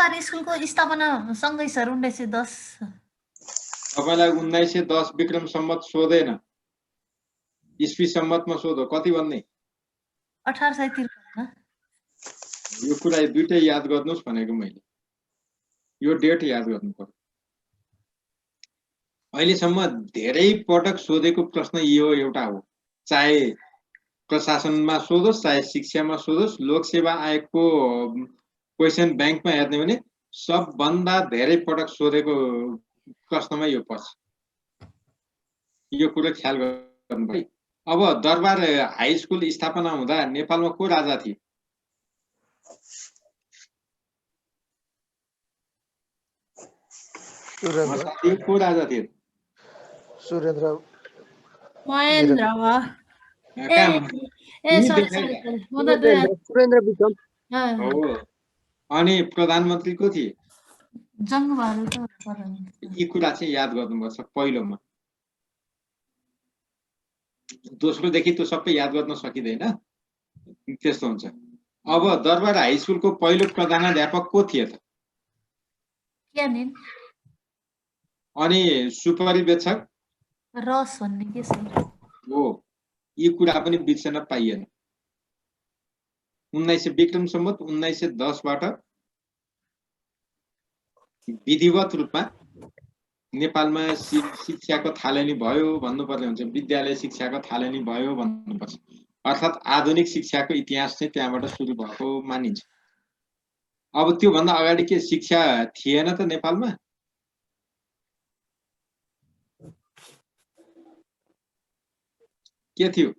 सरकारी स्कुलको स्थापना सँगै सर 1910। तपाईलाई 1910 विक्रम सम्मत सोधेन, इस्वी सम्मतमा सोधो कति भन्ने? 1853 यो कुरा दुईटै याद गर्नुस् भनेको मैले। यो डेट याद गर्नु पर्यो। अहिलेसम्म धेरै पटक सोधेको प्रश्न यो एउटा हो, चाहे प्रशासनमा सोधोस् चाहे शिक्षामा सोधोस्, लोकसेवा आयोगको क्वेसन ब्याङ्कमा हेर्ने भने सबभन्दा धेरै पटक सोधेको प्रश्नमा यो पर्छ। यो कुरा ख्याल गर्नु पर्यो। अब दरबार हाई स्कुल स्थापना हुँदा नेपालमा को राजा थिए? को राजा थिए? सुरेन्द्र महेन्द्र विक्रम। अनि प्रधानमन्त्री को थिए? जङ्गबहादुर। यी कुरा चाहिँ याद गर्नुपर्छ पहिलोमा। दोस्रोदेखि त्यो सबै याद गर्न सकिँदैन, त्यस्तो हुन्छ। अब दरबार हाई स्कुलको पहिलो प्रधानाध्यापक को थिए त? अनि सुपरिवेक्षक रस भन्ने के छ हो। यी कुरा पनि बिर्सन पाइएन। 1900 विक्रम सम्मत 1910 बाट विधिवत रूपमा नेपालमा शिक्षाको थालनी भयो भन्नुपर्ने हुन्छ। विद्यालय शिक्षाको थालनी भयो भन्नुपर्छ। अर्थात् आधुनिक शिक्षाको इतिहास चाहिँ त्यहाँबाट सुरु भएको मानिन्छ। अब त्यो भन्दा अगाडि के शिक्षा थिएन त नेपालमा? के थियो?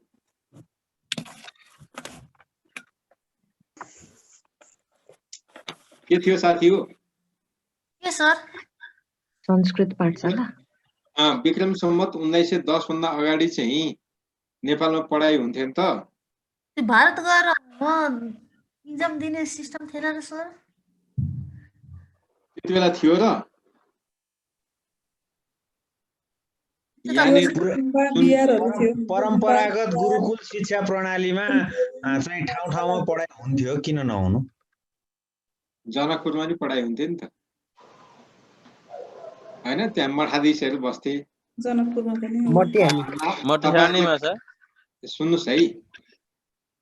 के थियो साथी हो? के सर? संस्कृत पाठशाला। विक्रम सम्मत 1910 भन्दा अगाडि चाहिँ नेपालमा पढाइ हुन्थ्यो नि त? भारत गएर इक्जाम दिने सिस्टम थिएन र सर? त्यति बेला थियो र? परम्परागत गुरुकुल शिक्षा प्रणालीमा चाहिँ ठाउँ ठाउँमा पढाइ हुन्थ्यो, किन नहुनु? जनकपुरमा नि पढाइ हुन्थ्यो नि त हैन? त्यहाँ मठाधीशहरू बस्थे जनकपुरमा पनि। सुन्नुस् है,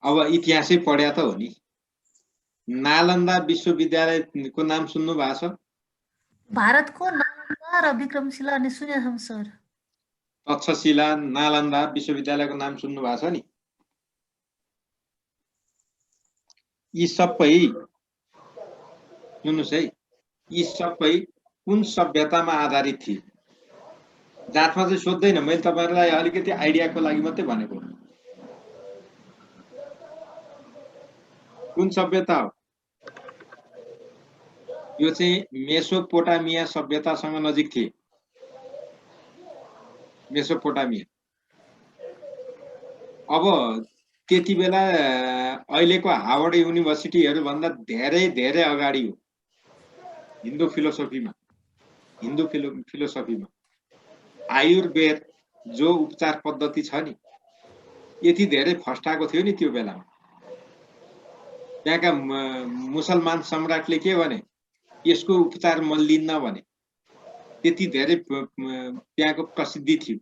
अब इतिहासै पढ्या त हो नि। नालन्दा विश्वविद्यालयको नाम सुन्नु भएको छ? भारतको नालन्दा र विक्रमशिला अनि सुने हम सर। तक्षशिला, नालन्दा विश्वविद्यालयको नाम सुन्नु भएको छ नि? यी सबै सुन्नुस् है, यी सबै कुन सभ्यतामा आधारित थिए? जातमा चाहिँ सोध्दैन, मैले तपाईहरुलाई अलिकति आइडियाको लागि मात्रै भनेको। कुन सभ्यता हो? यो चाहिँ मेसोपोटामिया सभ्यतासँग नजिक थिए। मेसोपोटामिया। अब त्यति बेला अहिलेको हार्वर्ड युनिभर्सिटीहरू भन्दा धेरै धेरै अगाडि हो हिन्दू फिलोसफीमा। आयुर्वेद जो उपचार पद्धति छ नि, यति धेरै फस्टाएको थियो नि त्यो बेलामा। त्यहाँका मुसलमान सम्राटले के भने, यसको उपचार म लिन्न भने। त्यति धेरै त्यहाँको प्रसिद्धि थियो।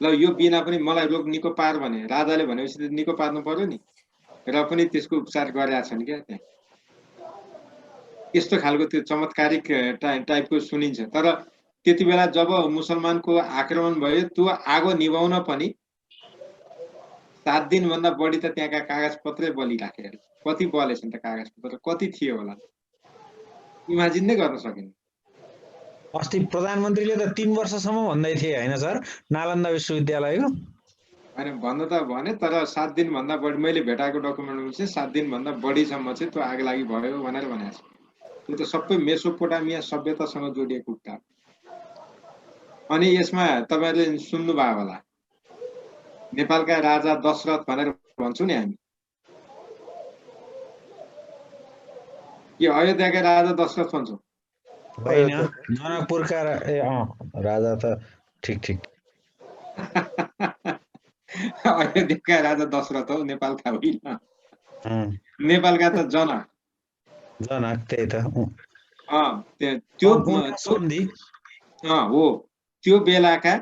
ल यो बिना पनि मलाई रोग निको पार भने राजाले भनेपछि त निको पार्नु पर्यो नि, र पनि त्यसको उपचार गरेका छन् क्या त्यहाँ। यस्तो खालको त्यो चमत्कारिक टाइपको सुनिन्छ। तर त्यति बेला जब मुसलमानको आक्रमण भयो, त्यो आगो निभाउन पनि 7 दिन भन्दा बढी त त्यहाँका कागजपत्रै बलिराखे। कति बलेछन् त कागजपत्र, कति थियो होला इमेजिन नै गर्न सकिन्न। अस्ति प्रधानमन्त्रीले त 3 वर्षसम्म भन्दै थिए हैन सर, नालन्दा विश्वविद्यालयको? हैन भन्नु त भने, तर 7 दिन भन्दा बढी मैले भेटाएको डकुमेन्टमा चाहिँ 7 दिन भन्दा बढीसम्म चाहिँ त्यो आग लागि भयो भनेर भनेको छ। त्यो त सबै मेसोपोटामिया सभ्यतासँग जोडिएको कुरा। अनि यसमा तपाईहरुले सुन्नु भयो होला, नेपालका राजा दशरथ भनेर भन्छौं नि हामी। के अयोध्याका राजा दशरथ भन्छौं? होइन, जनकपुरका राजा त ठीक। अयोध्याका राजा दशरथ हो, नेपालका होइन। नेपालका त जनक। त्यही त। त्यो सम्पूर्ण सन्धि हो त्यो बेलाका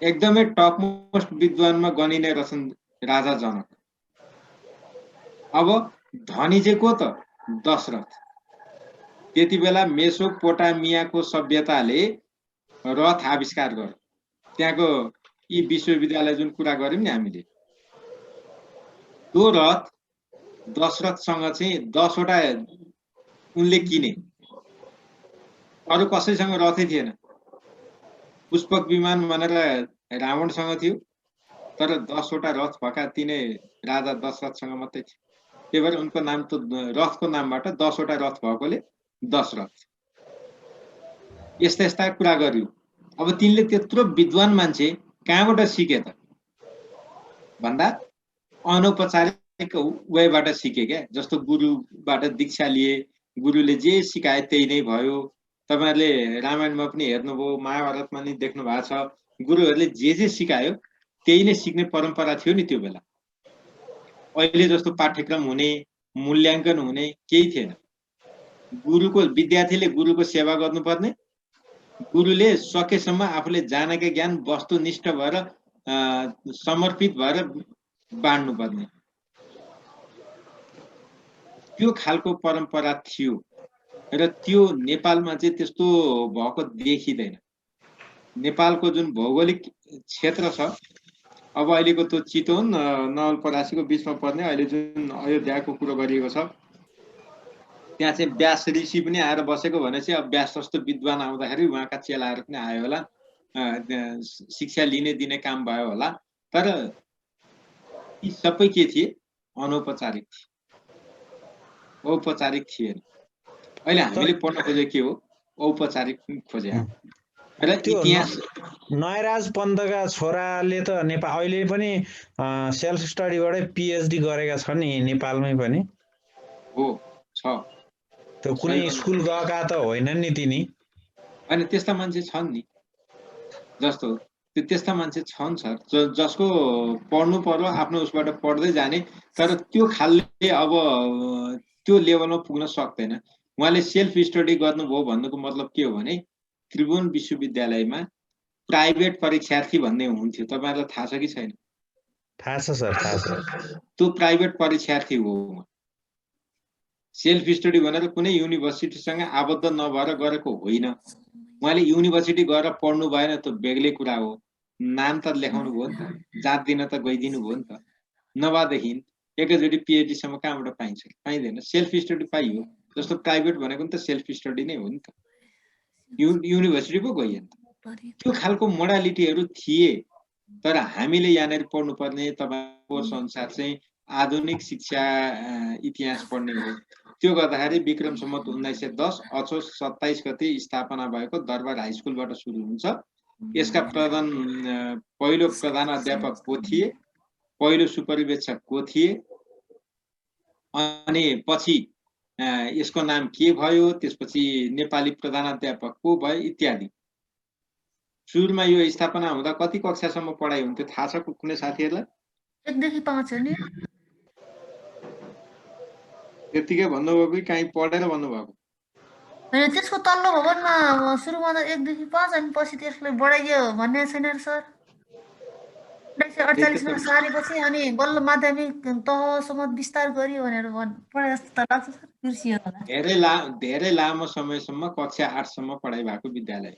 एकदमै टप मोस्ट विद्वानमा गनिने रहेछन् राजा जनक। अब धनी चाहिँ को त? दशरथ। त्यति बेला मेसोपोटामियाको सभ्यताले रथ आविष्कार गर्यो। त्यहाँको यी विश्वविद्यालय जुन कुरा गर्यौं नि हामीले, त्यो रथ दशरथसँग चाहिँ 10 वटा उनले किने। अरू कसैसँग रथै थिएन। पुष्पक विमान भनेर रावणसँग थियो, तर 10 वटा रथ भएका तिनै राजा दशरथसँग मात्रै थियो। त्यही भएर उनको नाम त रथको नामबाट 10 वटा रथ भएकोले दशरथ। यस्ता यस्ता कुरा गर्यो। अब तिनले त्यत्रो विद्वान मान्छे कहाँबाट सिके त भन्दा अनौपचारिक वेबाट सिके क्या। जस्तो गुरुबाट दीक्षा लिए, गुरुले जे सिकाए त्यही नै भयो। तपाईहरुले रामायणमा पनि हेर्नुभयो, महाभारतमा नि देख्नु भएको छ, गुरुहरूले जे सिकायो त्यही नै सिक्ने परम्परा थियो नि त्यो बेला। अहिले जस्तो पाठ्यक्रम हुने, मूल्याङ्कन हुने केही थिएन। गुरुको विद्यार्थीले गुरुको सेवा गर्नुपर्ने, गुरुले सकेसम्म आफूले जानेका ज्ञान वस्तुनिष्ठ भएर समर्पित भएर बाँड्नुपर्ने, त्यो खालको परम्परा थियो। र त्यो नेपालमा चाहिँ त्यस्तो भएको देखिँदैन। नेपालको जुन भौगोलिक क्षेत्र छ, अब अहिलेको त्यो चितवन नवलपरासीको बिचमा पर्ने अहिले जुन अयोध्याको कुरो गरिएको छ, त्यहाँ चाहिँ व्यास ऋषि पनि आएर बसेको भनेपछि अब व्यास जस्तो विद्वान आउँदाखेरि उहाँका चेलाहरू पनि आयो होला, शिक्षा लिने दिने काम भयो होला। तर यी सबै के थिए? अनौपचारिक थिए, औपचारिक थिएन। अहिले हामीले पढ्न खोजेको के हो? औपचारिक खोजे। र इतिहास नयराज पन्तका छोराले त नेपाल अहिले पनि सेल्फ स्टडीबाटै पीएचडी गरेका छन् नि नेपालमै पनि। हो छ। त्यो कुनै स्कुल गएका त होइनन् नि तिनी। अनि त्यस्ता मान्छे छन् नि, जस्तो त्यस्ता मान्छे छन् सर, जसको पढ्नु पर्यो आफ्नो उसबाट पढ्दै जाने, तर त्यो खालले अब त्यो लेभलमा पुग्न सक्दैन। उहाँले सेल्फ स्टडी गर्नुभयो भन्नुको मतलब के हो भने त्रिभुवन विश्वविद्यालयमा प्राइभेट परीक्षार्थी भन्ने हुन्थ्यो। तपाईहरुलाई थाहा छ कि छैन? थाहा छ सर, थाहा छ। त्यो प्राइभेट परीक्षार्थी हो। सेल्फ स्टडी भनेर कुनै युनिभर्सिटीसँग आबद्ध नभएर गरेको होइन। उहाँले युनिभर्सिटी गएर पढ्नु भएन, त्यो बेग्लै कुरा हो। नाम त लेखाउनु भयो नि त, जात दिन त गइदिनु भयो नि त। नभएदेखि एकैचोटि पीएचडी सम्म कहाँबाट पाइन्छ? पाइँदैन। सेल्फ स्टडी पाइयो। जस्तो प्राइभेट भनेको नि त सेल्फ स्टडी नै हो नि त, युनिभर्सिटी पो गइयो नि त। त्यो खालको मोडालिटीहरू थिए। तर हामीले यहाँनिर पढ्नुपर्ने तपाईको संसार चाहिँ आधुनिक शिक्षा इतिहास पढ्ने हो। त्यो गर्दाखेरि विक्रम सम्वत 1910 असोज 27 गते स्थापना भएको दरबार हाई स्कुलबाट सुरु हुन्छ। यसका पहिलो प्रधान अध्यापक को थिए, पहिलो सुपरिवेक्षक को थिए, अनि पछि यसको नाम के भयो, त्यसपछि नेपाली प्रधानाध्यापक को भयो इत्यादि। सुरुमा यो स्थापना हुँदा कति कक्षासम्म पढाइ हुन्थ्यो थाहा छ कुनै साथीहरुलाई? 1 देखि 5 हो नि। त्यतिकै भन्नुभयो कि कहीँ पढेर भन्नुभएको? हैन, त्यसको तल्लो भवनमा सुरुमा त 1 देखि 5 अनि पछि त्यसले बढाइयो भन्ने छैन र सर। 1948 मा सारेपछि अनि बल्ल माध्यमिक तहसम्म विस्तार गरियो भनेर पढाइ जस्तो त लाग्छ सर। बिर्सियो होला। धेरै लामो समयसम्म कक्षा 8 सम्म पढाइ भएको विद्यालय,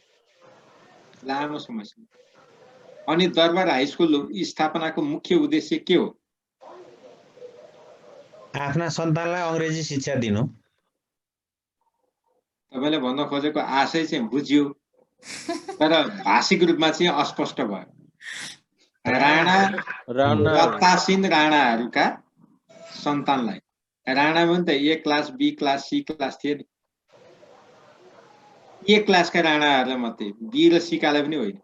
लामो समयसम्म। अनि दरबार हाई स्कुल स्थापनाको मुख्य उद्देश्य के हो? आफ्ना सन्तानलाई अंग्रेजी शिक्षा दिनु। तपाईले भन्न खोजेको आशय चाहिँ बुझियो, तर भाषिक रूपमा चाहिँ अस्पष्ट भयो। रत्तासीन राणाहरूका सन्तानलाई, राणा पनि त A class, B class, C class थिए नि। ए क्लासका राणाहरूलाई मात्रै, बी र सी कालाई पनि होइन।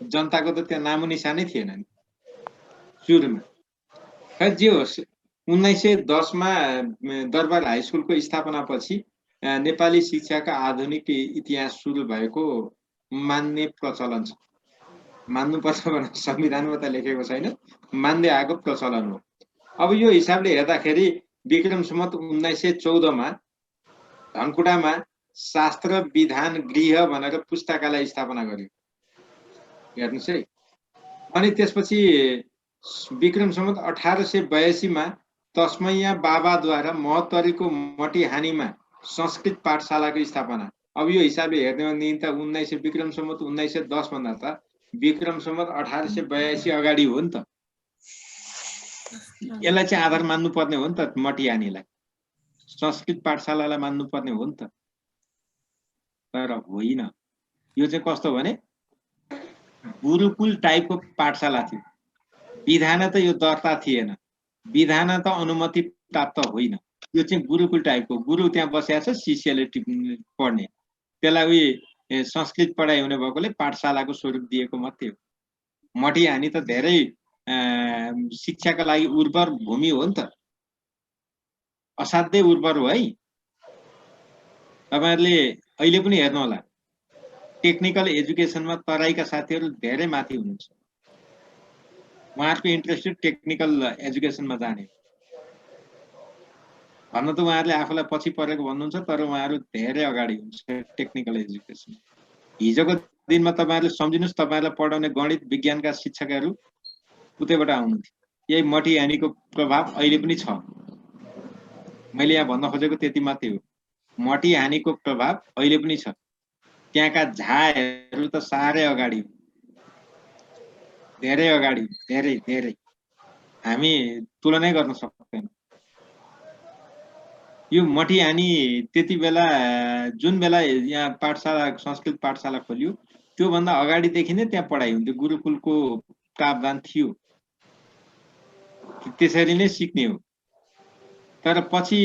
जनताको त त्यहाँ नामो निशानै थिएन नि सुरुमा। खै जे होस्, 1910 मा दरबार हाई स्कुलको स्थापना पछि नेपाली शिक्षाका आधुनिक इतिहास सुरु भएको मान्ने प्रचलन छ। मान्नुपर्छ भनेर संविधानमा त लेखेको छैन, मान्दै आएको प्रचलन हो। अब यो हिसाबले हेर्दाखेरि विक्रम सम्वत 1914 मा धनकुटामा शास्त्र विधान गृह भनेर पुस्तकालय स्थापना गर्यो। हेर्नुहोस् है। अनि त्यसपछि विक्रम सम्वत 1882 मा तस्मैया बाबाद्वारा महतरीको मटिहानीमा संस्कृत पाठशालाको स्थापना। अब यो हिसाबले हेर्ने भनेदेखि त 1900 विक्रम सम्वत 1910 भन्दा त विक्रम सम्वत 1882 अगाडि हो नि त। यसलाई चाहिँ आधार मान्नुपर्ने हो नि त, मटिहानीलाई संस्कृत पाठशालालाई मान्नुपर्ने हो नि त। तर होइन, यो चाहिँ कस्तो भने गुरुकुल टाइपको पाठशाला थियो। विधान त यो दर्ता थिएन, विधान त अनुमति प्राप्त होइन। यो चाहिँ गुरुकुल टाइपको, गुरु त्यहाँ बसेको छ, शिष्यले पढ्ने, त्यसलाई संस्कृत पढाइ हुने भएकोले पाठशालाको स्वरूप दिएको मात्रै हो। मटिहानी त धेरै शिक्षाका लागि उर्वर भूमि हो नि त, असाध्यै उर्वर हो है। तपाईहरुले अहिले पनि हेर्नु होला, टेक्निकल एजुकेसनमा तराईका साथीहरू धेरै माथि हुनुहुन्छ। उहाँहरूको इन्ट्रेस्टेड टेक्निकल एजुकेसनमा जाने भन्न त उहाँहरूले आफूलाई पछि परेको भन्नुहुन्छ, तर उहाँहरू धेरै अगाडि हुनुहुन्छ टेक्निकल एजुकेसन। हिजोको दिनमा तपाईहरुले सम्झिनुस्, तपाईहरुलाई पढाउने गणित विज्ञानका शिक्षकहरू उतैबाट आउनुहुन्थ्यो। यही मटिहानीको प्रभाव अहिले पनि छ। मैले यहाँ भन्न खोजेको त्यति मात्रै हो, मटिहानीको प्रभाव अहिले पनि छ। त्यहाँका झाहरू त साह्रै अगाडि, धेरै अगाडि, धेरै धेरै, हामी तुलनै गर्न सक्दैनौँ। यो मटिहानी त्यति बेला जुन बेला यहाँ पाठशाला संस्कृत पाठशाला खोलियो त्योभन्दा अगाडिदेखि नै त्यहाँ पढाइ हुन्थ्यो, गुरुकुलको प्रावधान थियो, त्यसरी नै सिक्ने हो। तर पछि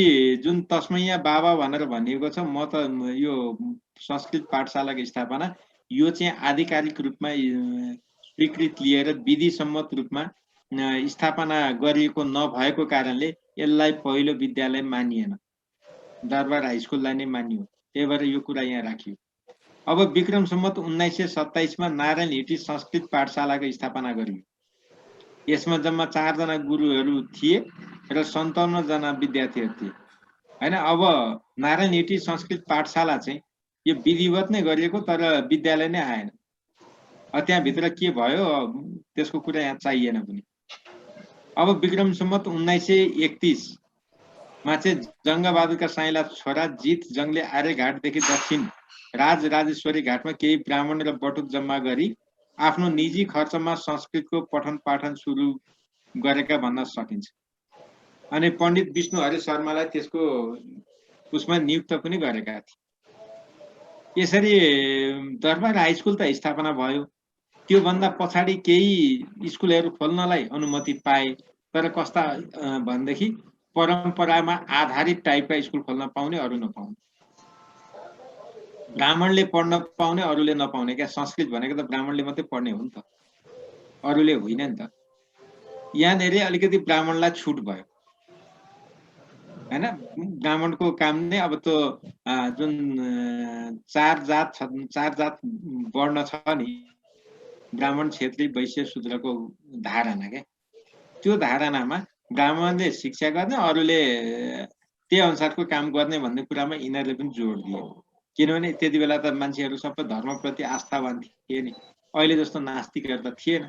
जुन तस्मैया बाबा भनेर भनिएको छ, म त यो संस्कृत पाठशालाको स्थापना यो चाहिँ आधिकारिक रूपमा स्वीकृत लिएर विधि सम्मत रूपमा स्थापना गरिएको नभएको कारणले यसलाई पहिलो विद्यालय मानिएन, दरबार हाई स्कुललाई नै मानियो। त्यही भएर यो कुरा यहाँ राखियो। अब विक्रम सम्मत 1927 मा नारायण हिटी संस्कृत पाठशालाको स्थापना गरियो। यसमा जम्मा 4 जना गुरुहरू थिए र 57 जना विद्यार्थीहरू थिए हैन। अब नारायण हिटी संस्कृत पाठशाला चाहिँ यो विधिवत नै गरिएको, तर विद्यालय नै आएन। त्यहाँभित्र के भयो त्यसको कुरा यहाँ चाहिएन पनि। अब विक्रम सम्मत 1931 मा चाहिँ जङ्गबहादुरका साइला छोरा जित जङले आर्यघाटदेखि दक्षिण राजराजेश्वरी घाटमा केही ब्राह्मण र बटुक जम्मा गरी आफ्नो निजी खर्चमा संस्कृतको पठन पाठन सुरु गरेका भन्न सकिन्छ। अनि पण्डित विष्णु हरि शर्मालाई त्यसको उसमा नियुक्त पनि गरेका थिए। यसरी दरबार हाई स्कुल त स्थापना भयो। त्योभन्दा पछाडि केही स्कुलहरू खोल्नलाई अनुमति पाए, तर कस्ता भनेदेखि परम्परामा आधारित टाइपका स्कुल खोल्न पाउने, अरू नपाउने। ब्राह्मणले पढ्न पाउने, अरूले नपाउने। क्या संस्कृत भनेको त ब्राह्मणले मात्रै पढ्ने हो नि त, अरूले होइन नि त। यहाँनिर अलिकति ब्राह्मणलाई छुट भयो हैन। ब्राह्मणको काम नै अब त्यो जुन चार जात वर्ण छ नि, ब्राह्मण क्षेत्री वैश्य शूद्रको धारणा क्या, त्यो धारणामा ब्राह्मणले शिक्षा गर्ने, अरूले त्यही अनुसारको काम गर्ने भन्ने कुरामा यिनीहरूले पनि जोड दिए। किनभने त्यति बेला त मान्छेहरू सबै धर्मप्रति आस्थावान थिए नि, अहिले जस्तो नास्तिकहरू त थिएन।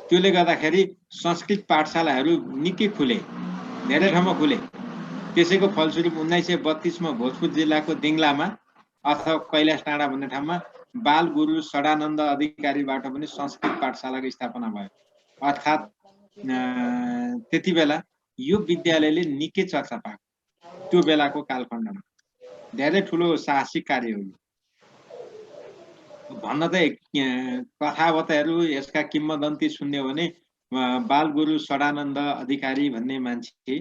त्यसले गर्दाखेरि संस्कृत पाठशालाहरू निकै खुले, धेरै ठाउँमा खुले। त्यसैको फलस्वरूप 1932 मा भोजपुर जिल्लाको दिङलामा अथवा कैलाश डाँडा भन्ने ठाउँमा बाल गुरु सडानन्द अधिकारीबाट पनि संस्कृत पाठशालाको स्थापना भयो। अर्थात् त्यति बेला यो विद्यालयले निकै चर्चा पाएको। त्यो बेलाको कालखण्डमा धेरै ठुलो साहसिक कार्य हो। भन्न त कथावतहरू यसका किम्वदन्ती सुन्ने हो भने बाल गुरु सडानन्द अधिकारी भन्ने मान्छे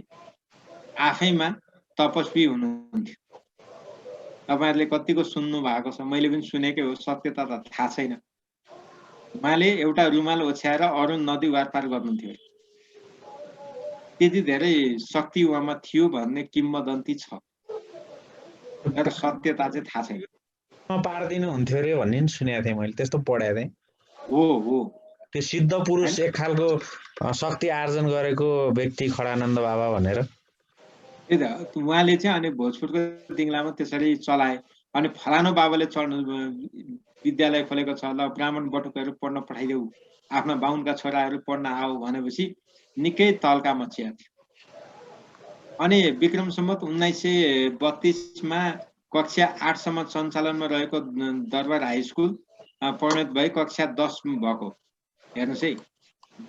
आफैमा तपस्वी हुनुहुन्थ्यो। तपाईहरुले कतिको सुन्नु भएको छ, मैले पनि सुनेकै हो, सत्यता त थाहा छैन। उहाँले एउटा रुमाल ओछ्याएर अरू नदी वारपार गर्नुहुन्थ्यो। त्यति धेरै शक्ति उहाँमा थियो भन्ने किम्वदन्ती छ, तर सत्यता चाहिँ थाहा छैन। पार्दिनु हुन्थ्यो रे भन्ने नि सुनेको थिएँ मैले, त्यस्तो पढेको थिएँ। हो त्यो सिद्ध पुरुष एक खालको शक्ति आर्जन गरेको व्यक्ति खडानन्द बाबा भनेर। त्यही त उहाँले चाहिँ अनि भोजपुरको दिङलामा त्यसरी चलाए अनि फलानु बाबाले चढ्नु विद्यालय खोलेको छ ल ब्राह्मण बटुकहरू पढ्न पठाइदेऊ आफ्ना बाहुनका छोराहरू पढ्न आऊ भनेपछि निकै तल्का मचिया थियो अनि विक्रम सम्वत 1932मा कक्षा 8 सम्म सञ्चालनमा रहेको दरबार हाई स्कुल परिणत भई कक्षा 10 भएको हेर्नुहोस् है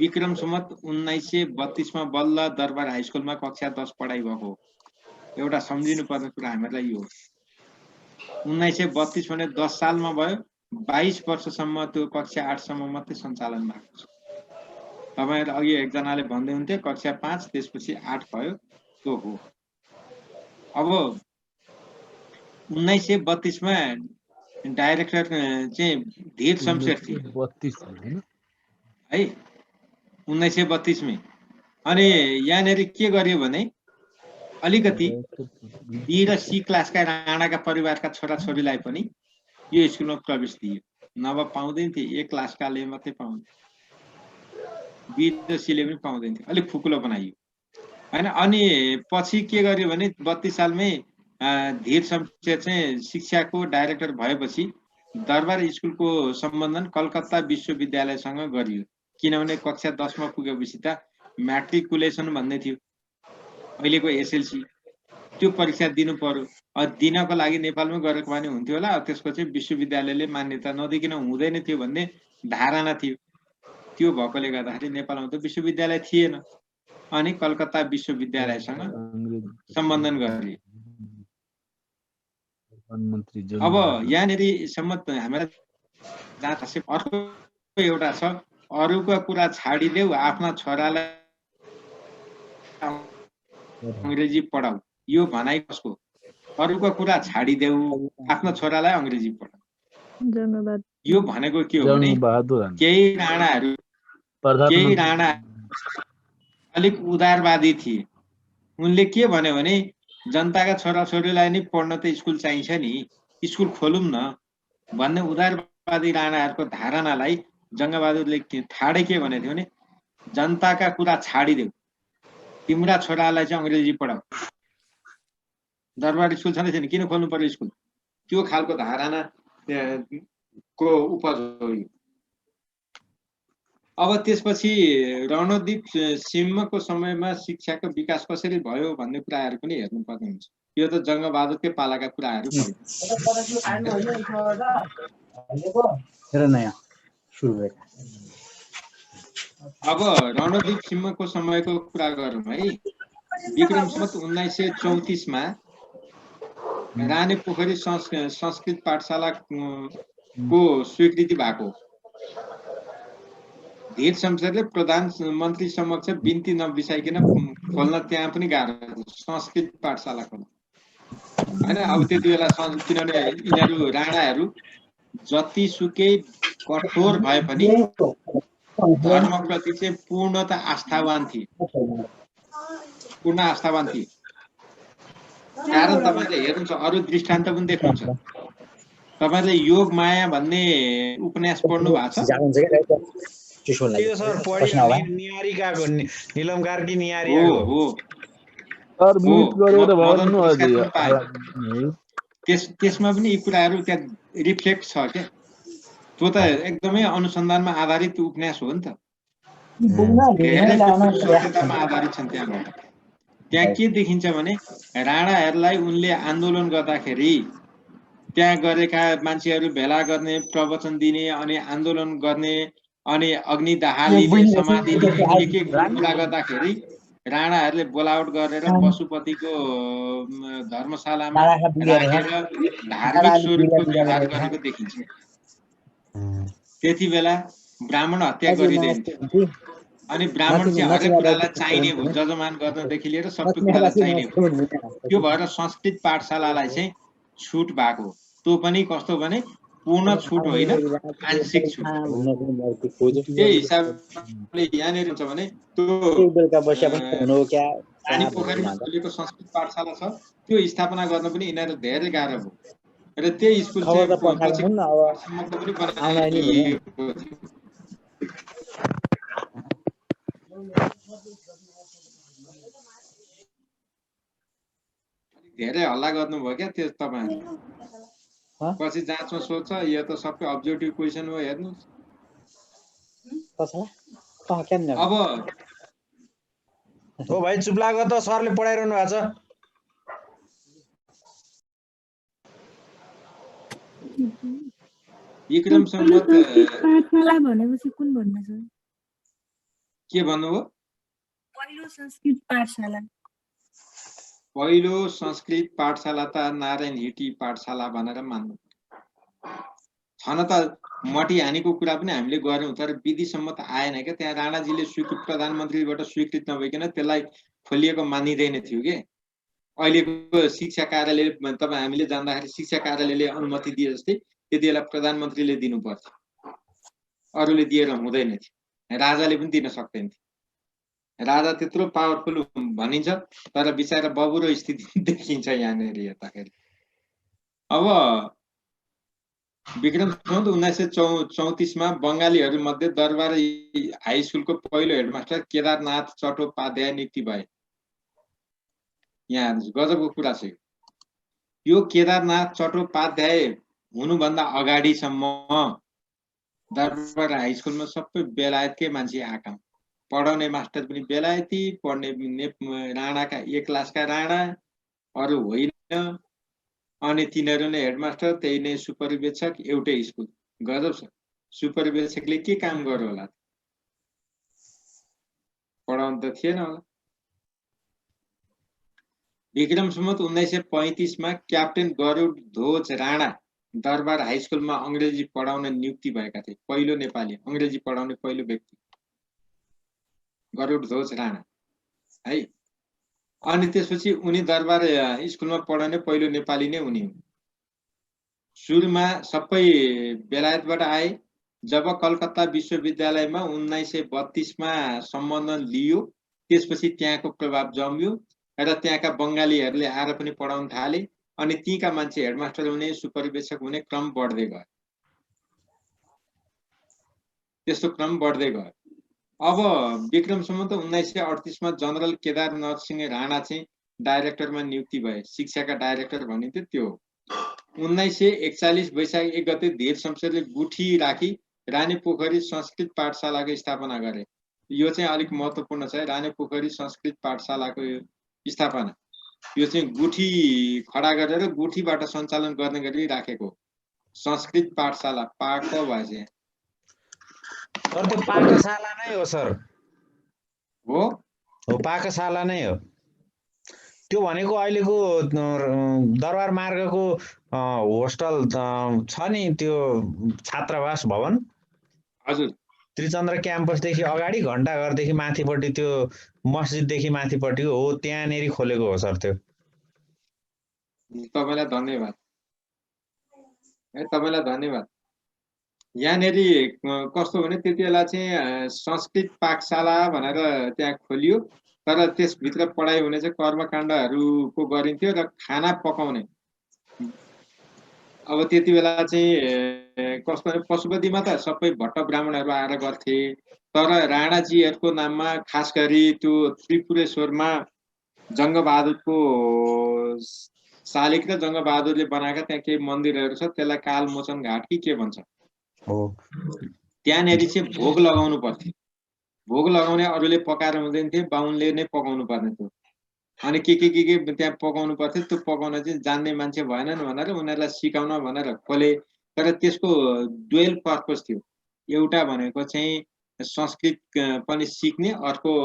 विक्रम सम्वत 1932मा बल्ल दरबार हाई स्कुलमा कक्षा 10 पढाइ भएको एउटा सम्झिनु पर्ने कुरा हामीलाई यो 1932 भने 10 सालमा भयो 22 वर्षसम्म त्यो कक्षा 8 सम्म मात्रै सञ्चालन भएको छ तपाईहरु अघि एकजनाले भन्दै हुन्थे कक्षा 5 त्यसपछि 8 भयो त्यो हो अब 1932 मा डाइरेक्टर चाहिँ धीर शमशेर थिए 32 हैन है 1932 मै अनि यहाँनेरि के गर्यो भने अलिकति बी र सी क्लासका राणाका परिवारका छोराछोरीलाई पनि यो स्कुलमा प्रवेश दियो नभए पाउँदैन थिए ए क्लासकाले मात्रै पाउँथे बी र सीले पनि पाउँदैन थिए अलिक फुकुलो बनाइयो हैन अनि पछि के गर्यो भने 32 सालमै धीर शमशेर चाहिँ शिक्षाको डाइरेक्टर भएपछि दरबार स्कुलको सम्बन्धन कलकत्ता विश्वविद्यालयसँग गरियो किनभने कक्षा 10 मा पुगेपछि त म्याट्रिकुलेसन भन्ने थियो अहिलेको एसएलसी त्यो परीक्षा दिनु पर्यो दिनको लागि नेपालमै गरेको भने हुन्थ्यो होला त्यसको चाहिँ विश्वविद्यालयले मान्यता नदिकिन हुँदैन थियो भन्ने धारणा थियो त्यो भएकोले गर्दाखेरि नेपालमा त विश्वविद्यालय थिएन अनि कलकत्ता विश्वविद्यालयसँग सम्बन्धन गरियो अब यहाँनेरि सम्म हामीलाई जहाँ अर्को एउटा छ अरूको कुरा छाडिदेऊ आफ्ना छोरालाई अंग्रेजी पढाऊ यो भनाइ कसको अरूको कुरा छाडिदेऊ आफ्नो छोरालाई अंग्रेजी पढाऊ यो भनेको के हो भने केही राणा अलिक उदारवादी थिए उनले के भन्यो भने जनताका छोराछोरीलाई नि पढ्न त स्कुल चाहिन्छ नि स्कुल खोलौं न भन्ने उदारवादी राणाहरूको धारणालाई जंगबहादुरले ठाडै के भनेको थियो भने जनताका कुरा छाडिदेऊ तिम्रा छोरालाई चाहिँ अंग्रेजी पढाऊ दरबार स्कुल छँदै छैन किन खोल्नु पर्यो स्कुल त्यो खालको धारणा को उपज हो अब त्यसपछि रणदीप सिंहको समयमा शिक्षाको विकास कसरी भयो भन्ने कुराहरु पनि हेर्नु पर्ने हुन्छ यो त जंगबहादुरकै पालाका कुराहरु अब रणदीप सिंहको समयको कुरा गरौँ है विक्रम सम्वत 1934 मा रानी पोखरी संस्कृत पाठशाला को स्वीकृति भएको धीर शमशेरले प्रधानमन्त्री समक्ष बिन्ती नबिसाइकन खोल्न त्यहाँ पनि गाह्रो संस्कृत पाठशाला खोल्न हैन अब त्यति बेला किनभने यिनीहरू राणाहरू जतिसुकै कठोर भए पनि धर्मप्रति चाहिँ पूर्णतः आस्थावान थिए कारण तपाईले हेर्नुहुन्छ अरु दृष्टान्त पनि देख्नुहुन्छ तपाईले योग माया भन्ने उपन्यास पढ्नु भएको छ त्यो सर पढि निहारिकाको नीलम कार्की निहारी हो सर म्युट गरेर भन्नु अझै त्यसमा पनि यी कुराहरु त्यहाँ रिफ्लेक्ट छ के त्यो त एकदमै अनुसन्धानमा आधारित उपन्यास हो नि त सत्यतामा आधारित छन् त्यहाँ के देखिन्छ भने राणाहरूलाई उनले आन्दोलन गर्दाखेरि त्यहाँ गरेका मान्छेहरू भेला गर्ने प्रवचन दिने अनि आन्दोलन गर्ने अनि अग्निदाह लिने समाधि लिने एक कुरा गर्दाखेरि राणाहरूले बोलावट गरेर पशुपतिको धर्मशालामा राखेर धार्मिक स्वरूपको व्यवहार गरेको देखिन्छ त्यति बेला ब्राह्मण हत्या गरिँदैन अनि ब्राह्मण चाहिँ हरेक कुरालाई चाहिने हो जजमान गर्नदेखि लिएर सबै कुरालाई चाहिने हो त्यो भएर संस्कृत पाठशालालाई चाहिँ छुट भएको त्यो पनि कस्तो भने पूर्ण छुट होइन आंशिक छुट त्यही हिसाबले यहाँनिर हुन्छ भने त्यो रानी पोखरीमा खोलेको संस्कृत पाठशाला छ त्यो स्थापना गर्न पनि यिनीहरू धेरै गाह्रो भयो र त्यही स्कुल धेरै हल्ला गर्नुभयो क्या त्यो तपाईँहरूले पछि जाँचमा सोध्छ यो त सबै अब्जेक्टिभ क्वेसन हो हेर्नुहोस् अब हो भाइ चुप लाग त सरले पढाइरहनु भएको छ विक्रम सम्वत पाठशाला भनेपछि कुन भन्नु छ के भन्नुभयो पहिलो संस्कृत पाठशाला पहिलो संस्कृत पाठशाला त नारायण हिटी पाठशाला भनेर मान्नु छन त मटी हानेको कुरा पनि हामीले गर्यौं तर विधिसम्म त आएन क्या त्यहाँ राणाजीले स्वीकृत प्रधानमन्त्रीबाट स्वीकृत नभइकन त्यसलाई खोलिएको मानिँदैन थियो के अहिलेको शिक्षा कार्यालय तपाईँ हामीले जान्दाखेरि शिक्षा कार्यालयले अनुमति दिए जस्तै त्यति बेला प्रधानमन्त्रीले दिनु पर्थ्यो अरूले दिएर हुँदैन थियो राजाले पनि दिन सक्दैन थियो राजा त्यत्रो पावरफुल भनिन्छ तर बिचारा बबुरो स्थिति देखिन्छ यहाँनिर हेर्दाखेरि अब विक्रम सम्वत 1934 मा बंगालीहरू मध्ये दरबार हाई स्कुलको पहिलो हेडमास्टर केदारनाथ चट्टोपाध्याय नियुक्ति भए यहाँ गजबको कुरा छ यो केदारनाथ चट्टोपाध्याय हुनुभन्दा अगाडिसम्म दरबार हाई स्कुलमा सबै बेलायतकै मान्छे आएका पढाउने मास्टर पनि बेलायती पढ्ने राणाका एक क्लासका राणा अरू होइन अनि तिनीहरू नै हेडमास्टर त्यही नै सुपरिवेक्षक एउटै स्कुल गजब छ सुपरिवेक्षकले के काम गर्यो होला पढाउनु त थिएन होला विक्रम सम्वत 1935 मा क्याप्टेन गरुड ध्वज राणा दरबार हाई स्कुलमा अंग्रेजी पढाउन नियुक्ति भएका थिए पहिलो नेपाली अंग्रेजी पढाउने पहिलो व्यक्ति गरुड ध्वज राणा है अनि त्यसपछि उनी दरबार स्कुलमा पढाउने पहिलो नेपाली नै उनी हुन् सुरुमा सबै बेलायतबाट आए जब कलकत्ता विश्वविद्यालयमा 1932 मा सम्बन्धन लियो त्यसपछि त्यहाँको प्रभाव जम्यो र त्यहाँका बंगालीहरूले आएर पनि पढाउन थाले अनि तीका मान्छे हेडमास्टर हुने सुपरिवेक्षक हुने क्रम बढ्दै गयो त्यस्तो क्रम बढ्दै गयो अब विक्रम सम्वत 1938 मा जनरल केदार नरसिंह राणा चाहिँ डाइरेक्टरमा नियुक्ति भए शिक्षाका डाइरेक्टर भनिन्थ्यो त्यो 1941 वैशाख 1 गते धीर शमशेरले गुठी राखी रानी पोखरी संस्कृत पाठशालाको स्थापना गरे यो चाहिँ अलिक महत्त्वपूर्ण छ रानी पोखरी संस्कृत पाठशालाको स्थापना यो चाहिँ गुठी खडा गरेर गुठीबाट सञ्चालन गर्ने गरी राखेको संस्कृत पाठशाला पाक भएछ सर त्यो पाकशाला नै हो सर हो पाकशाला नै हो त्यो भनेको अहिलेको दरबार मार्गको होस्टल छ नि त्यो छात्रावास भवन हजुर त्रिचन्द्र क्याम्पसदेखि अगाडि घण्टाघरदेखि माथिपट्टि त्यो मस्जिददेखि माथिपट्टि हो त्यहाँनेरि खोलेको हो सर त्यो तपाईलाई धन्यवाद तपाईलाई धन्यवाद यहाँनेरि कस्तो भने त्यति बेला चाहिँ संस्कृत पाठशाला भनेर त्यहाँ खोलियो तर त्यसभित्र पढाइ हुने चाहिँ कर्मकाण्डहरूको गरिन्थ्यो र खाना पकाउने अब त्यति बेला चाहिँ कस्तो भने पशुपतिमा त सबै भट्ट ब्राह्मणहरू आएर गर्थे तर राणाजीहरूको नाममा खास गरी त्यो त्रिपुरेश्वरमा जङ्गबहादुरको शालिक र जङ्गबहादुरले बनाएका त्यहाँ केही मन्दिरहरू छ त्यसलाई कालमोचन घाट कि के भन्छ हो त्यहाँनेरि चाहिँ भोग लगाउनु पर्थ्यो भोग लगाउने अरूले पकाएर हुँदैन थियो बाहुनले नै पकाउनु पर्ने थियो अनि के त्यहाँ पकाउनु पर्थ्यो त्यो पकाउन चाहिँ जान्ने मान्छे भएनन् भनेर उनीहरूलाई सिकाउन भनेर खोले तर त्यसको डुएल पर्पस थियो एउटा भनेको चाहिँ संस्कृत पनि सिक्ने अर्को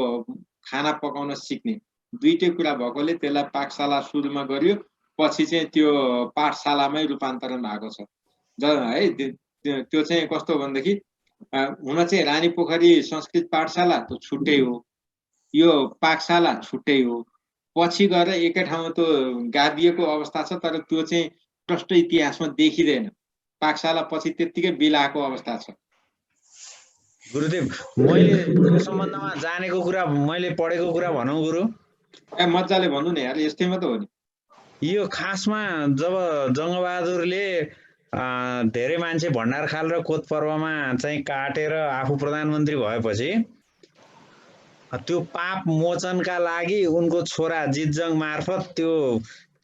खाना पकाउन सिक्ने दुईटै कुरा भएकोले त्यसलाई पाठशाला सुरुमा गरियो पछि चाहिँ त्यो पाठशालामै रूपान्तरण भएको छ है त्यो चाहिँ कस्तो भनेदेखि हुन चाहिँ रानी पोखरी संस्कृत पाठशाला त छुट्टै हो यो पाठशाला छुट्टै हो पछि गएर एकै ठाउँमा त्यो गाभिएको अवस्था छ तर त्यो चाहिँ प्रष्ट इतिहासमा देखिँदैन पाठशाला पछि त्यत्तिकै बिलाएको अवस्था छ गुरुदेव मैले यो सम्बन्धमा जानेको कुरा मैले पढेको कुरा भनौँ गुरु मजाले भन्नु नि यार यस्तैमा त हो नि यो खासमा जब जङ्गबहादुरले धेरै मान्छे भण्डारखाल र कोत पर्वमा चाहिँ काटेर आफू प्रधानमन्त्री भएपछि त्यो पाप मोचनका लागि उनको छोरा जितजङ मार्फत त्यो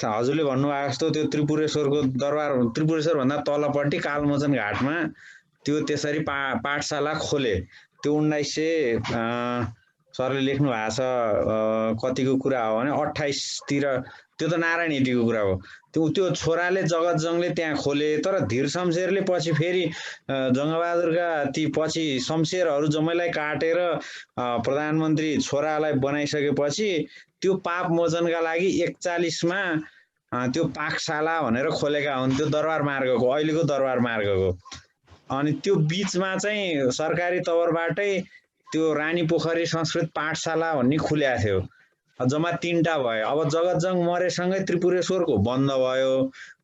हजुरले भन्नुभएको जस्तो त्यो त्रिपुरेश्वरको दरबार त्रिपुरेश्वर भन्दा तलपट्टि कालमोचन घाटमा त्यो त्यसरी पाठशाला खोले। त्यो 1900 सरले लेख्नु भएको छ कतिको कुरा हो भने 28 तिर, त्यो त नारायण हिटीको कुरा हो। त्यो छोराले जगतजङले त्यहाँ खोले। तर धीर शमशेरले पछि फेरि जङ्गबहादुरका ती पछि शमशेरहरू जम्मैलाई काटेर प्रधानमन्त्री छोरालाई बनाइसकेपछि त्यो पाप मोचनका लागि 41 मा त्यो पाकशाला भनेर खोलेका हुन्, त्यो दरबार मार्गको, अहिलेको दरबार मार्गको। अनि त्यो बीचमा चाहिँ सरकारी तवरबाटै त्यो रानी पोखरी संस्कृत पाठशाला भन्ने खुलेको थियो। जम्मा 3टा भयो। अब जगतजङ मरेसँगै त्रिपुरेश्वरको बन्द भयो,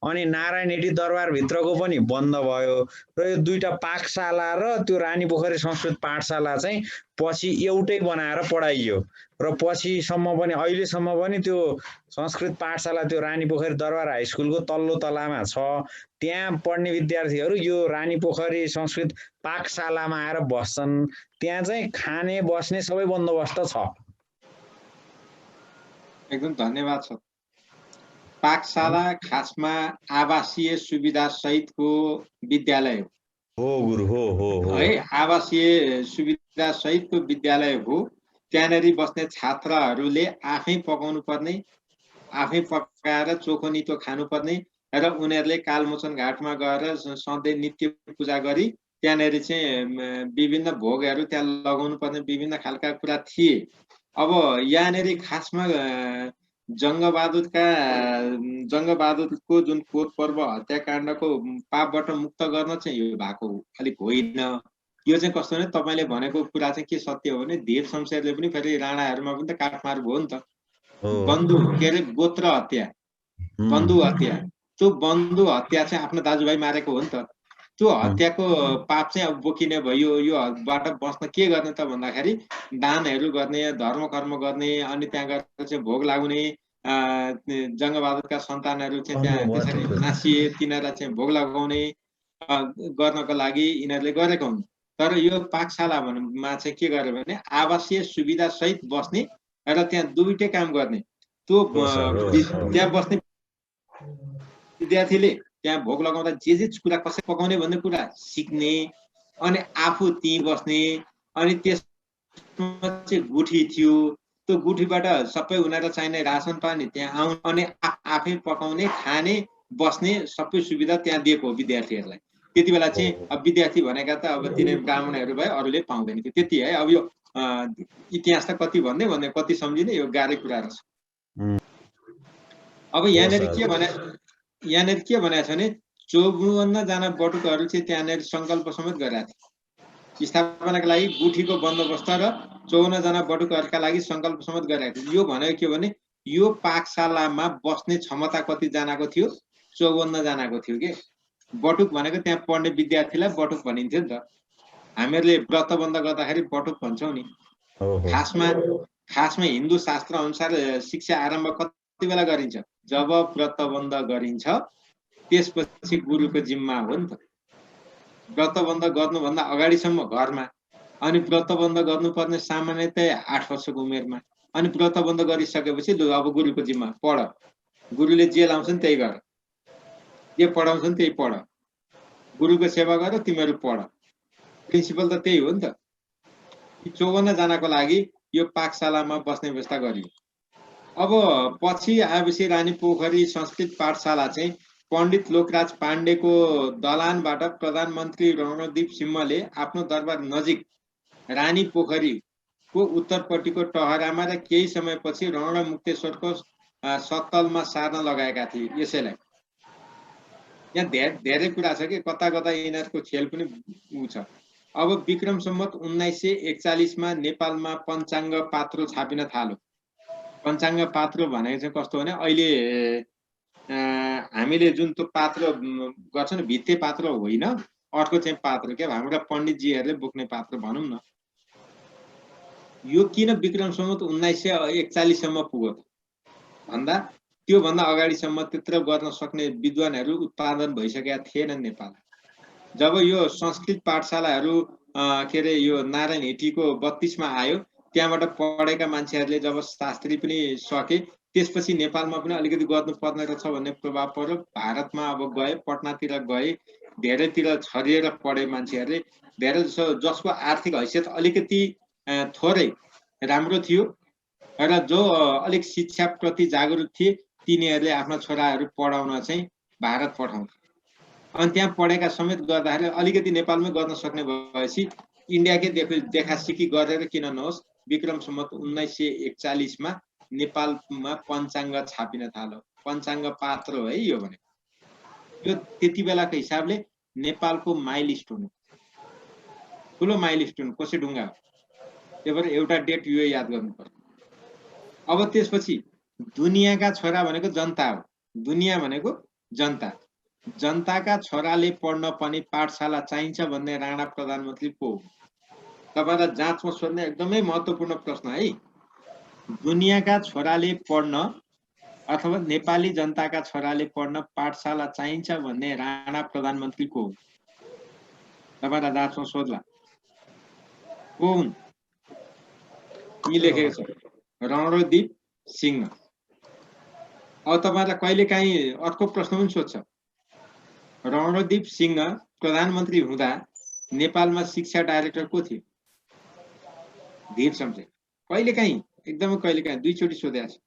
अनि नारायण हिटी दरबारभित्रको पनि बन्द भयो, र यो 2टा पाकशाला र त्यो रानी पोखरी संस्कृत पाठशाला चाहिँ पछि एउटै बनाएर पढाइयो। र पछिसम्म पनि अहिलेसम्म पनि त्यो संस्कृत पाठशाला त्यो रानी पोखरी दरबार हाई स्कुलको तल्लो तलामा छ। त्यहाँ पढ्ने विद्यार्थीहरू यो रानी पोखरी संस्कृत पाकशालामा आएर बस्छन्। त्यहाँ चाहिँ खाने बस्ने सबै बन्दोबस्त छ। एकदम धन्यवाद छ। पाकशाला खासमा आवासीय सुविधा सहितको विद्यालय हो गुरु, हो है। आवासीय सुविधा सहितको विद्यालय हो। त्यहाँनेरि बस्ने छात्रहरूले आफै पकाउनु पर्ने, आफै पकाएर चोखो नितो खानुपर्ने, र उनीहरूले कालमोचन घाटमा गएर सधैँ नित्य पूजा गरी त्यहाँनेरि चाहिँ विभिन्न भोगहरू त्यहाँ लगाउनु पर्ने विभिन्न खालका कुरा थिए। अब यहाँनेरि खासमा जङ्गबहादुरको जुन कोत पर्व हत्याकाण्डको पापबाट मुक्त गर्न चाहिँ यो भएको अलिक होइन। यो चाहिँ कस्तो भने तपाईँले भनेको कुरा चाहिँ के सत्य हो भने धीर शमशेरले पनि फेरि राणाहरूमा पनि त काटमार भयो नि त। बन्धु के अरे गोत्र हत्या, बन्धु हत्या। त्यो बन्धु हत्या चाहिँ आफ्नो दाजुभाइ मारेको हो नि त। त्यो हत्याको पाप चाहिँ अब बोकिने भयो। योबाट बस्न के गर्ने त भन्दाखेरि दानहरू गर्ने, धर्म कर्म गर्ने, अनि त्यहाँ गएर चाहिँ भोग लाग्ने। जङ्गबहादुरका सन्तानहरू चाहिँ त्यहाँ त्यसरी नासिए, तिनीहरूलाई चाहिँ भोग लगाउने गर्नको लागि यिनीहरूले गरेको हुन्। तर यो पाकशालामा चाहिँ के गर्यो भने आवासीय सुविधा सहित बस्ने र त्यहाँ 2टै काम गर्ने। त्यो त्यहाँ बस्ने विद्यार्थीले त्यहाँ भोग लगाउँदा जे कुरा कसरी पकाउने भन्ने कुरा सिक्ने, अनि आफू त्यहीँ बस्ने। अनि त्यसमा चाहिँ गुठी थियो। त्यो गुठीबाट सबै उनीहरूलाई चाहिने रासन पानी त्यहाँ आउने, अनि आफै पकाउने, खाने, बस्ने सबै सुविधा त्यहाँ दिएको हो विद्यार्थीहरूलाई। त्यति बेला चाहिँ अब विद्यार्थी भनेका त अब तिनै ब्राह्मणहरू भए, अरूले पाउँदैन थियो त्यति है। अब यो इतिहास त कति भन्ने कति सम्झिने, यो गाह्रै कुराहरू छ। अब यहाँनिर के भनेको छ भने 54 जना बटुकहरू चाहिँ त्यहाँनिर सङ्कल्प समेत गरेका थिए स्थापनाका लागि। गुठीको बन्दोबस्त र 54 जना बटुकहरूका लागि सङ्कल्प समेत गरेका थिए। यो भनेको के भने यो पाकशालामा बस्ने क्षमता कति जनाको थियो? 54 जनाको थियो के। बटुक भनेको त्यहाँ पढ्ने विद्यार्थीलाई बटुक भनिन्थ्यो नि त। हामीहरूले व्रतबन्ध गर्दाखेरि बटुक भन्छौँ नि। खासमा हिन्दू शास्त्र अनुसार शिक्षा आरम्भ कति बेला गरिन्छ? जब व्रतबन्ध गरिन्छ त्यसपछि गुरुको जिम्मा हो नि त। व्रतबन्ध गर्नुभन्दा अगाडिसम्म घरमा, अनि व्रतबन्ध गर्नुपर्ने सामान्यतया 8 वर्षको उमेरमा, अनि व्रतबन्ध गरिसकेपछि अब गुरुको जिम्मा, पढ। गुरुले जे लाउँछन् त्यही गर, जे पढाउँछन् त्यही पढ, गुरुको सेवा गर, तिमीहरू पढ। प्रिन्सिपल त त्यही हो नि त। 54 जनाको लागि यो पाकशालामा बस्ने व्यवस्था गरियो। अब पछि आएपछि रानी पोखरी संस्कृत पाठशाला चाहिँ पण्डित लोकराज पाण्डेको दलानबाट प्रधानमन्त्री रणदीप सिंहले आफ्नो दरबार नजिक रानी पोखरीको उत्तरपट्टिको टहरामा र केही समयपछि रणमुक्तेश्वरको सत्तलमा सार्न लगाएका थिए। यसैलाई यहाँ धेरै कुरा छ कि कता कता यिनीहरूको खेल पनि उ छ। अब विक्रम सम्वत 1941 मा नेपालमा पञ्चाङ्ग पात्रो छापिन थाल्यो। पञ्चाङ्ग पात्रो भनेको चाहिँ कस्तो भने अहिले हामीले जुन त्यो पात्र गर्छ नि, भित्ते पात्र होइन, अर्को चाहिँ पात्र के हाम्रा पण्डितजीहरूले बोक्ने पात्र भनौँ न। यो किन विक्रम सम्वत 1941 सम्म पुग्यो त भन्दा त्योभन्दा अगाडिसम्म त्यत्रो गर्न सक्ने विद्वानहरू उत्पादन भइसकेका थिएनन् नेपाल। जब यो संस्कृत पाठशालाहरू के अरे यो नारायण हिटीको 32 मा आयो, त्यहाँबाट पढेका मान्छेहरूले जब शास्त्री पनि सके, त्यसपछि नेपालमा पनि अलिकति गर्नु पर्ने रहेछ भन्ने प्रभाव पर्यो। भारतमा अब गए, पटनातिर गए, धेरैतिर छरिएर पढे मान्छेहरूले, धेरै जसको आर्थिक हैसियत अलिकति थोरै राम्रो थियो र जो अलिक शिक्षाप्रति जागरुक थिए तिनीहरूले आफ्ना छोराहरू पढाउन चाहिँ भारत पठाउँथे। अनि त्यहाँ पढेका समेत गर्दाखेरि अलिकति नेपालमै गर्न सक्ने भएपछि इन्डियाकै देखासिकी गरेर किन नहोस्, विक्रम सम्वत 1941 मा नेपालमा पञ्चाङ्ग छापिन थाल्यो। पञ्चाङ्ग पात्र हो है यो भने, यो त्यति बेलाको हिसाबले नेपालको माइलस्टोन, ठुलो माइलस्टोन, कोसेढुङ्गा हो। त्यही भएर एउटा डेट यो याद गर्नु पर्छ। अब त्यसपछि दुनियाँका छोरा भनेको जनता हो। दुनियाँ भनेको जनता, जनताका छोराले पढ्न पनि पाठशाला चाहिन्छ भन्ने राणा प्रधानमन्त्री को हो? तपाईलाई जाँचमा सोध्ने एकदमै महत्त्वपूर्ण प्रश्न है। दुनियाँका छोराले पढ्न अथवा नेपाली जनताका छोराले पढ्न पाठशाला चाहिन्छ भन्ने राणा प्रधानमन्त्री को हो? तपाईलाई जाँचमा सोध्ला को हुन्? यी लेखेको छ रणदीप सिंह। अब तपाईलाई कहिलेकाहीँ अर्को प्रश्न पनि सोध्छ, रणदीप सिंह प्रधानमन्त्री हुँदा नेपालमा शिक्षा डाइरेक्टर को थियो? धीर शमशेर। कहिलेकाहीँ, एकदमै कहिलेकाहीँ, दुईचोटि सोधेको छ,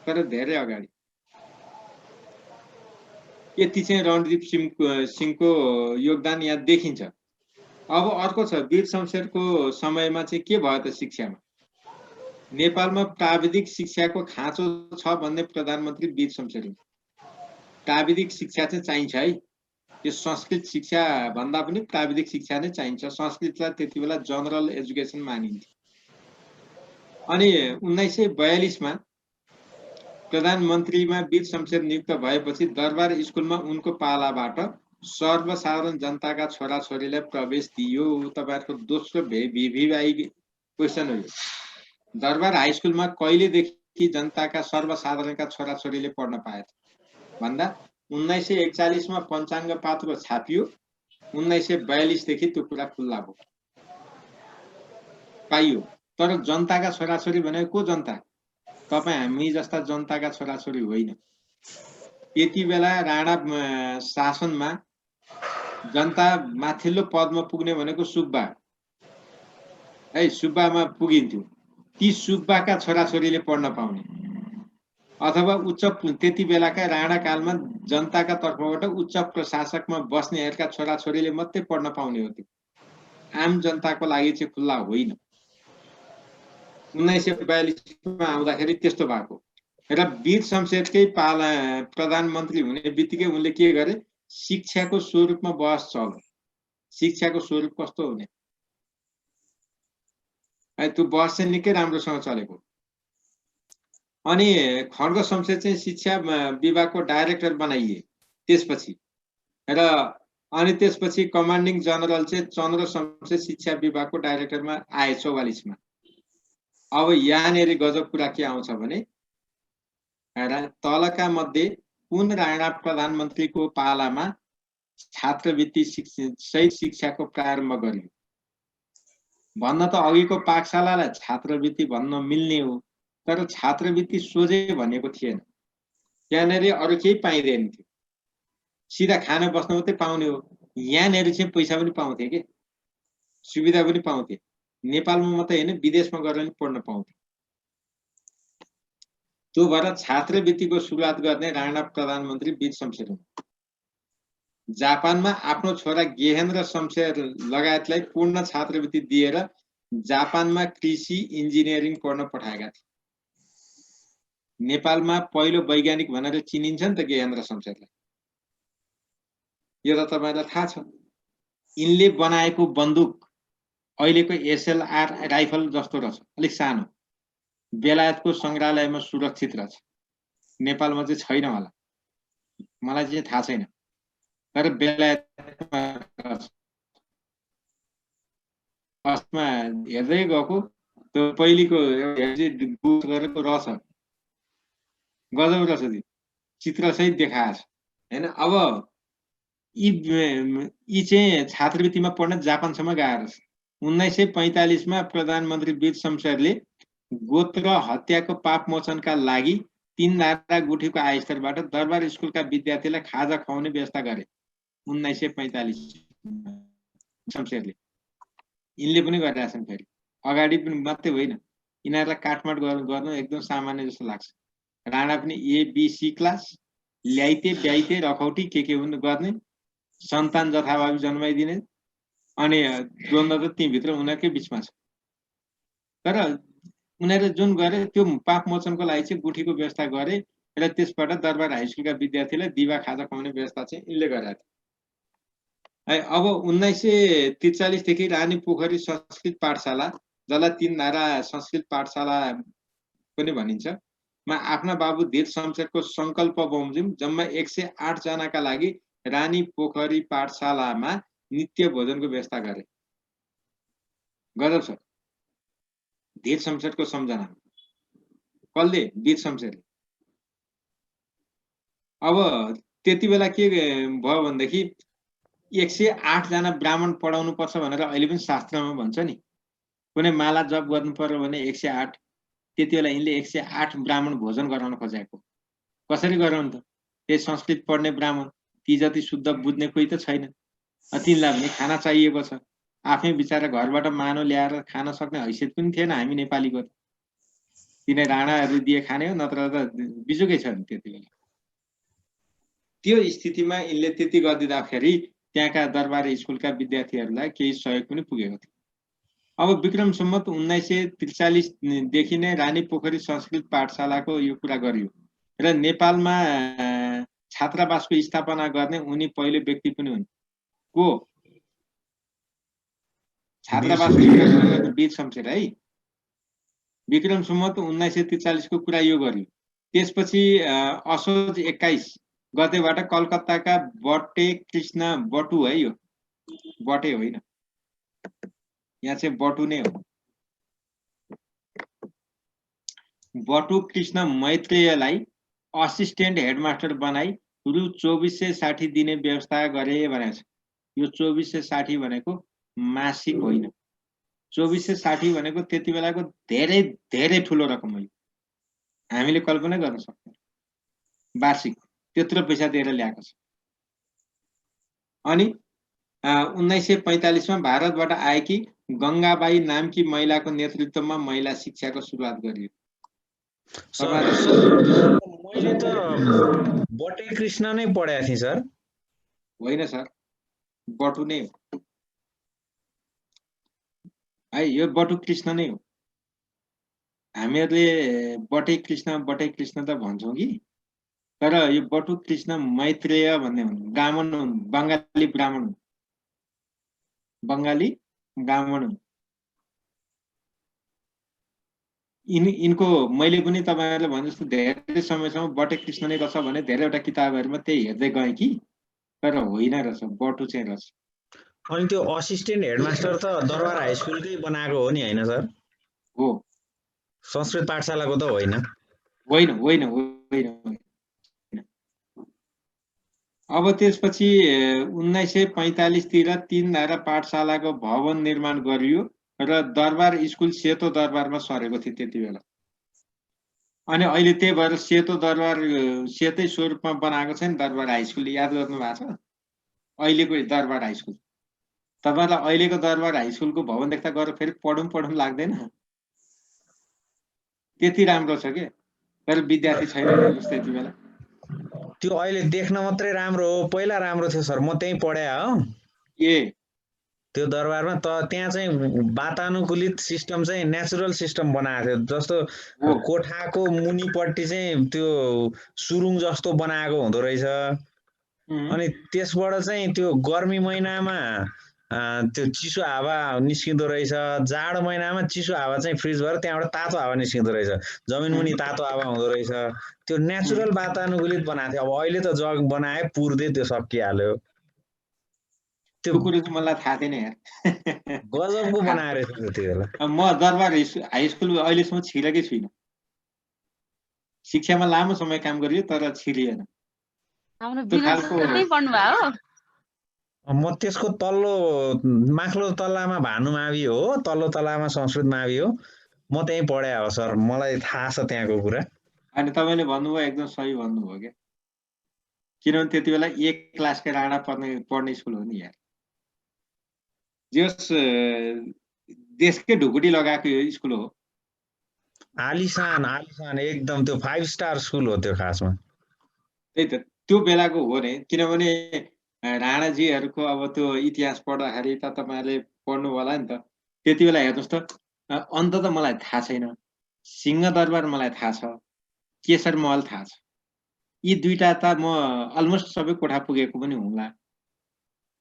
तर धेरै अगाडि। यति चाहिँ रणदीप सिंहको योगदान यहाँ देखिन्छ। अब अर्को छ, वीर शमशेरको समयमा चाहिँ के भयो त शिक्षामा? नेपालमा प्राविधिक शिक्षाको खाँचो छ भन्ने प्रधानमन्त्री वीर शमशेर हुन्। प्राविधिक शिक्षा चाहिँ चाहिन्छ है, यो संस्कृत शिक्षा भन्दा पनि प्राविधिक शिक्षा नै चाहिन्छ। संस्कृतलाई त्यति बेला जनरल एजुकेसन मानिन्थ्यो। अनि 1942 मा प्रधानमन्त्रीमा वीर शमशेर नियुक्त भएपछि दरबार स्कुलमा उनको पालाबाट सर्वसाधारण जनताका छोराछोरीलाई प्रवेश दियो। तपाईहरुको दोस्रो भिभिआई क्वेशन हो। दरबार हाई स्कुलमा कहिलेदेखि जनताका सर्वसाधारणका छोराछोरीले पढ्न पाए भन्दा 1941 मा पञ्चाङ्ग पात्र छापियो, 1942 देखि त्यो कुरा खुल्ला भयो, पाइयो। तर जनताका छोराछोरी भनेको को जनता? तपाई हामी जस्ता जनताका छोराछोरी होइन। यति बेला राणा शासनमा जनता माथिल्लो पदमा पुग्ने भनेको सुब्बा है, सुब्बामा पुगिन्थ्यो। ती सुब्बाका छोराछोरीले पढ्न पाउने अथवा उच्च, त्यति बेलाका राणा कालमा जनताका तर्फबाट उच्च प्रशासकमा बस्नेहरूका छोराछोरीले मात्रै पढ्न पाउने हो। त्यो आम जनताको लागि चाहिँ खुल्ला होइन। 1942 मा आउँदाखेरि त्यस्तो भएको र वीर शमशेरकै पाला प्रधानमन्त्री हुने बित्तिकै उनले के गरे? शिक्षाको स्वरूपमा बहस चल्यो। शिक्षाको स्वरूप कस्तो हुने, त्यो बहस चाहिँ निकै राम्रोसँग चलेको। अनि खड्ग शमशेर चाहिँ शिक्षा विभागको डाइरेक्टर बनाइए त्यसपछि, र अनि त्यसपछि कमान्डिङ जनरल चाहिँ चन्द्र शमशेर शिक्षा विभागको डाइरेक्टरमा आए 44 मा। अब यहाँनेरि गजब कुरा के आउँछ भने तलका मध्ये कुन राणा प्रधानमन्त्रीको पालामा छात्रवृत्ति सहित शिक्षाको प्रारम्भ गरियो? भन्न त अघिको पाठशालालाई छात्रवृत्ति भन्न मिल्ने हो, तर छात्रवृत्ति सोझै भनेको थिएन। यहाँनेरि अरू केही पाइँदैन थियो, सिधा खान बस्न मात्रै पाउने हो। यहाँनेरि चाहिँ पैसा पनि पाउँथे के, सुविधा पनि पाउँथे। नेपालमा मात्रै होइन, विदेशमा गएर पनि पढ्न पाउँथे। त्यो भएर छात्रवृत्तिको सुरुवात गर्ने राणा प्रधानमन्त्री वीर शमशेर हुन्। जापानमा आफ्नो छोरा गेहेन्द्र शमशेर लगायतलाई पूर्ण छात्रवृत्ति दिएर जापानमा कृषि इन्जिनियरिङ पढ्न पठाएका थिए। नेपालमा पहिलो वैज्ञानिक भनेर चिनिन्छ नि त गेहेन्द्र शमशेरलाई। यो त तपाईलाई थाहा छ। यिनले बनाएको बन्दुक अहिलेको एसएलआर राइफल जस्तो रहेछ, अलिक सानो, बेलायतको संग्रहालयमा सुरक्षित रहेछ। नेपालमा चाहिँ छैन होला, मलाई चाहिँ थाहा छैन, तर बेलायतमा अस्मा हेर्दै गएको त्यो पहिलेको गरेको रहेछ, गजब रहेछ। त्यो चित्रसहित देखाएको छ हैन। अब यी चाहिँ छात्रवृत्तिमा पढ्न जापानसम्म गएर 1945 मा प्रधानमन्त्री वीर शमशेरले गोत्र हत्याको पाप मोचनका लागि 3 धारा गुठीको आयस्तरबाट दरबार स्कुलका विद्यार्थीलाई खाजा खुवाउने व्यवस्था गरे 1945 शमशेरले। यिनले पनि गरिरहेछन्। फेरि अगाडि पनि मात्रै होइन, यिनीहरूलाई काटमाट गर्नु एकदम सामान्य जस्तो लाग्छ। राणा पनि ABC क्लास ल्याइते ब्याइते रखौटी के गर्ने, सन्तान जथाभावी जन्माइदिने, अनि द्वन्द्व त तीभित्र उनीहरूकै बिचमा छ। तर उनीहरूले जुन गरे त्यो पाप मोचनको लागि चाहिँ गुठीको व्यवस्था गरे र त्यसबाट दरबार हाई स्कुलका विद्यार्थीलाई दिवा खाजा खुवाउने व्यवस्था चाहिँ यिनले गरेका थिए। अब 1943 देखि रानी पोखरी संस्कृत पाठशाला, जसलाई 3 धारा संस्कृत पाठशाला पनि भनिन्छ, मा आफ्ना बाबु धीर शमशेरको संकल्प बमोजिम जम्मा 108 जनाका लागि रानी पोखरी पाठशालामा नित्य भोजनको व्यवस्था गरे। गजब छ। धीर शमशेरको सम्झना कसले? वीर शमशेरले। अब त्यति बेला के भयो भनेदेखि 108 जना ब्राह्मण पढाउनु पर्छ भनेर अहिले पनि शास्त्रमा भन्छ नि, कुनै माला जप गर्नु पर्यो भने 108। त्यति बेला यिनले 108 ब्राह्मण भोजन गराउन खोजेको। कसरी गराउनु त? त्यही संस्कृत पढ्ने ब्राह्मण, ती जति शुद्ध बुझ्ने कोही त छैन। तिनलाई पनि खाना चाहिएको छ। आफै बिचारा घरबाट मानो ल्याएर खान सक्ने हैसियत पनि थिएन हामी नेपालीको। तिनै राणाहरू दिए खाने हो, नत्र त बिजुकै छ नि त्यति बेला। त्यो स्थितिमा यिनले त्यति गरिदिँदाखेरि त्यहाँका दरबारी स्कुलका विद्यार्थीहरूलाई केही सहयोग पनि पुगेको थियो। अब विक्रम सम्वत 1943 देखि नै रानी पोखरी संस्कृत पाठशालाको यो कुरा गरियो र नेपालमा छात्रावासको स्थापना गर्ने उनी पहिलो व्यक्ति पनि हुन्। को? छात्रावासको वीर शमशेर है। विक्रम सम्वत 1943 को कुरा यो गरियो। त्यसपछि असोज 21 गतेबाट कलकत्ताका बटे कृष्ण बटु है, यो बटे होइन, यहाँ चाहिँ बटु नै हो। बटु कृष्ण मैत्रेयलाई असिस्टेन्ट हेडमास्टर बनाई रु 2460 दिने व्यवस्था गरे भनेको छ। यो 2460 भनेको मासिक होइन। 2460 भनेको त्यति बेलाको धेरै धेरै ठुलो रकम हो। हामीले कल्पना गर्न सक्दैनौँ। वार्षिक त्यत्रो पैसा दिएर ल्याएको छ। अनि 1945 मा भारतबाट आएकी गंगाबाई नामकी महिलाको नेतृत्वमा महिला शिक्षाको सुरुवात गरियो। मैले त बटे कृष्ण नै पढाएको थिएँ सर। होइन सर, बटु नै हो है, यो बटु कृष्ण नै हो। हामीहरूले बटे कृष्ण त भन्छौँ कि, तर यो बटु कृष्ण मैत्रेय भन्ने हुन्। ब्राह्मण हुन्, बङ्गाली ब्राह्मण हुन्, बङ्गाली ब्राह्मण हुन्। यिनको मैले पनि तपाईहरुले भने जस्तो धेरै समयसम्म बटे कृष्ण नै रहेछ भने धेरैवटा किताबहरुमा त्यही हेर्दै गएँ कि, तर होइन रहेछ, बटु चाहिँ रहेछ। अनि त्यो असिस्टेन्ट हेडमास्टर त दरबार हाई स्कुलकै बनाएको हो नि, हैन सर? हो, संस्कृत पाठशालाको त होइन। होइन होइन होइन। अब त्यसपछि 1945 तिर 3 धारा पाठशालाको भवन निर्माण गरियो र दरबार स्कुल सेतो दरबारमा सरेको थियो त्यति बेला। अनि अहिले त्यही भएर सेतो दरबार सेतै स्वरूपमा बनाएको छ नि दरबार हाई स्कुल। याद गर्नु भएको छ अहिलेको दरबार हाई स्कुल? तपाईहरुलाई अहिलेको दरबार हाई स्कुलको भवन देख्दा गएर फेरि पढौँ लाग्दैन? त्यति राम्रो छ के, तर विद्यार्थी छैन जस्तो यति बेला। त्यो अहिले देख्न मात्रै राम्रो हो, पहिला राम्रो थियो सर। म त्यही पढे हो ए त्यो दरबारमा। त त्यहाँ चाहिँ वातानुकूलित सिस्टम चाहिँ नेचुरल सिस्टम बनाएको थियो। जस्तो कोठाको मुनिपट्टि चाहिँ त्यो सुरुङ जस्तो बनाएको हुँदो रहेछ। अनि त्यसबाट चाहिँ त्यो गर्मी महिनामा त्यो चिसो हावा निस्किँदो रहेछ, जाडो महिनामा चिसो हावा चाहिँ फ्रिज भएर त्यहाँबाट तातो हावा निस्किँदो रहेछ, जमिन मुनि तातो हावा हुँदो रहेछ। त्यो नेचुरल वातानुकूलित बनाएको थियो। अब अहिले त जग बनाए पुर्दै त्यो सकिहाल्यो। त्यो कुरो चाहिँ मलाई थाहा थिएन यार। गजबको बनाएर त्यति बेला। म दरबार हाई स्कुल अहिलेसम्म छिरेकै छुइनँ। शिक्षामा लामो समय काम गरियो तर छिरिएन। म त्यसको तल्लो माथिल्लो तल्लामा भानुमावि हो, तल्लो तल्लामा संस्कृत मावि हो। म त्यही पढे हो सर, मलाई थाहा छ त्यहाँको कुरा। अनि तपाईँले भन्नुभयो एकदम सही भन्नुभयो क्या, किनभने त्यति बेला एक क्लासकै राणा पढ्ने स्कुल हो नि यार। जस देशकै ढुकुटी लगाएको यो स्कुल हो। आलिसान एकदम त्यो 5 स्टार स्कुल हो त्यो खासमा। त्यही त त्यो बेलाको हो नि, किनभने राणाजीहरूको अब त्यो इतिहास पढ्दाखेरि त तपाईँहरूले पढ्नु होला नि त। त्यति बेला हेर्नुहोस् त, अन्त त मलाई थाहा छैन, सिंहदरबार मलाई थाहा छ, केशर महल थाहा छ। यी दुईटा त म अलमोस्ट सबै कोठा पुगेको पनि हुँला,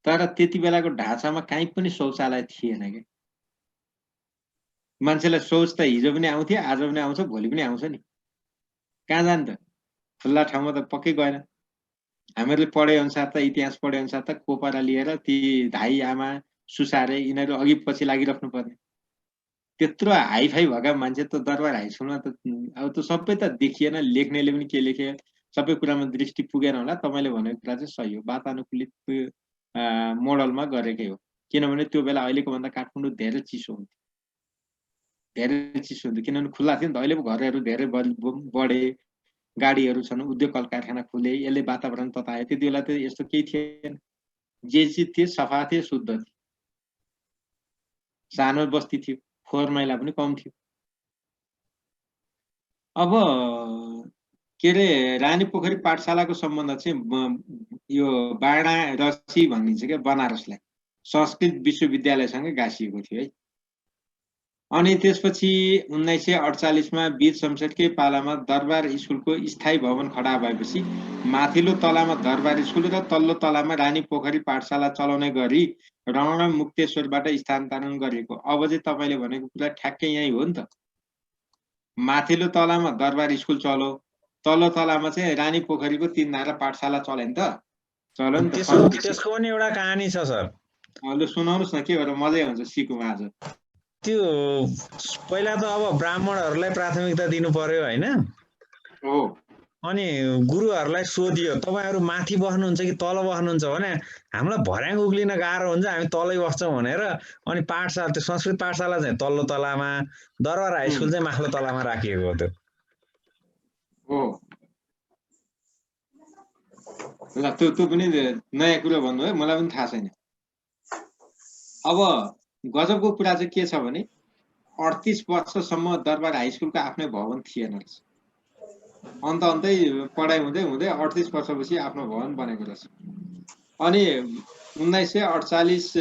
तर त्यति बेलाको ढाँचामा कहीँ पनि शौचालय थिएन कि। मान्छेलाई शौच त हिजो पनि आउँथ्यो, आज पनि आउँछ, भोलि पनि आउँछ नि। कहाँ जान्छ त, खुल्ला ठाउँमा त पक्कै गएन। हामीहरूले पढे अनुसार त, इतिहास पढे अनुसार त कोपरा लिएर ती धाई आमा सुसारे यिनीहरू अघि पछि लागिराख्नु पर्ने। त्यत्रो हाइफाई भएका मान्छे त दरबार हाई स्कुलमा त अब त सबै त देखिएन, लेख्नेले पनि के लेखे, सबै कुरामा दृष्टि पुगेन होला। तपाईँले भनेको कुरा चाहिँ सही हो, वातानुकूलित मोडलमा गरेकै हो। किनभने त्यो बेला अहिलेको भन्दा काठमाडौँ धेरै चिसो हुन्थ्यो, किनभने खुल्ला थियो नि त। अहिले पो घरहरू धेरै बढे, गाडीहरू छन्, उद्योग कल कारखाना खुले, यसले वातावरण ततायो। त्यति बेला त यस्तो केही थिएन, जे चिज थियो सफा थियो, शुद्ध थियो, सानो बस्ती थियो, फोहोर मैला पनि कम थियो। अब के अरे रानी पोखरी पाठशालाको सम्बन्ध चाहिँ यो वाराणसी भनिन्छ क्या, बनारसलाई संस्कृत विश्वविद्यालयसँग गाँसिएको थियो है। अनि त्यसपछि 1948 मा वीर शमशेरकै पालामा दरबार स्कुलको स्थायी भवन खडा भएपछि माथिल्लो तलामा दरबार स्कुल र तल्लो तलामा रानी पोखरी पाठशाला चलाउने गरी रमण मुक्तेश्वरबाट स्थानान्तरण गरिएको। अब चाहिँ तपाईँले भनेको कुरा ठ्याक्कै यही हो नि त। माथिल्लो तलामा दरबार स्कुल चलो, तल्लो तलामा चाहिँ रानी पोखरीको 3 धारा पाठशाला चल्यो नि त, चल्यो नि त। त्यसको पनि एउटा कहानी छ सर। ल सुनाउनुहोस् न, के भएर मजै हुन्छ सिकौँ आज। त्यो पहिला त अब ब्राह्मणहरूलाई प्राथमिकता दिनु पर्यो हैन? हो। अनि गुरुहरूलाई सोधियो तपाईहरु माथि बस्नुहुन्छ कि तल बस्नुहुन्छ भने हामीलाई भर्याङ उक्लिन गाह्रो हुन्छ, हामी तलै बस्छौं भनेर। अनि पाठशाला, त्यो संस्कृत पाठशाला चाहिँ तल्लो तलामा, दरबार हाई स्कुल चाहिँ माथिल्लो तलामा राखिएको हो। त्यो हो ल, त्यो पनि नयाँ कुरा भन्नुभयो, मलाई पनि थाहा छैन। अब गजबको कुरा चाहिँ के छ भने 38 वर्षसम्म दरबार हाई स्कुलको आफ्नै भवन थिएन रहेछ। अन्तै पढाइ हुँदै 38 वर्षपछि आफ्नो भवन बनेको रहेछ। अनि 1948